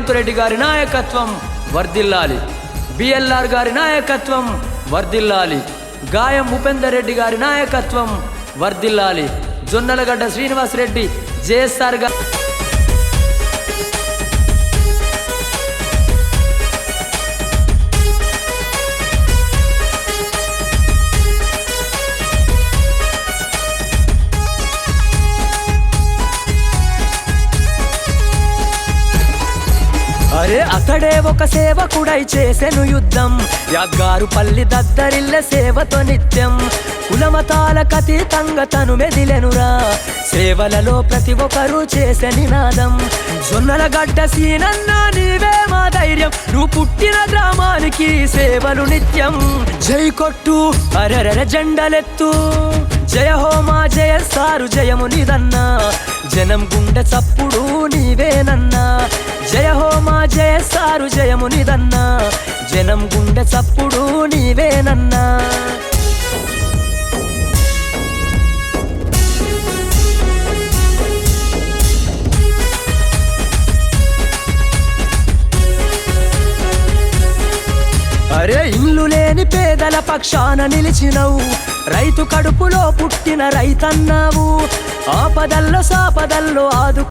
రేవంత్ రెడ్డి గారి నాయకత్వం వర్ధిల్లాలి, బిఎల్ఆర్ గారి నాయకత్వం వర్ధిల్లాలి, గాయం ఉపేందర్ రెడ్డి గారి నాయకత్వం వర్ధిల్లాలి, జొన్నలగడ్డ శ్రీనివాస్ రెడ్డి జేఎస్ఆర్ గారు అరే అతడే ఒక సేవకుడై చేసెను యుద్ధం, యాగారు పల్లి దద్దరిల్లె సేవతో నిత్యం, కులమతాలకు అతీతంగా తను మెదిలెనురా, సేవలలో ప్రతి ఒక్కరూ చేసే నినాదం. జొన్నలగడ్డ సీనన్న నీవే మా ధైర్యం, నువ్వు పుట్టిన గ్రామానికి సేవలు నిత్యం. జై కొట్టు అరెరెర జెండలెత్తు, జయ హో మా జయసారు జయము నిదన్నా, జనం గుండె చప్పుడు నీవేనన్నా, జయ హో మా జయసారు జయము నిదన్నా, జనం గుండె చప్పుడు నీవేనన్నా. అరే ఇల్లు లేని పేదల పక్షాన నిలిచినవు, రైతు కడుపులో పుట్టిన రైతన్నావు, ఆపదల్లో సాపదల్లో ఆదు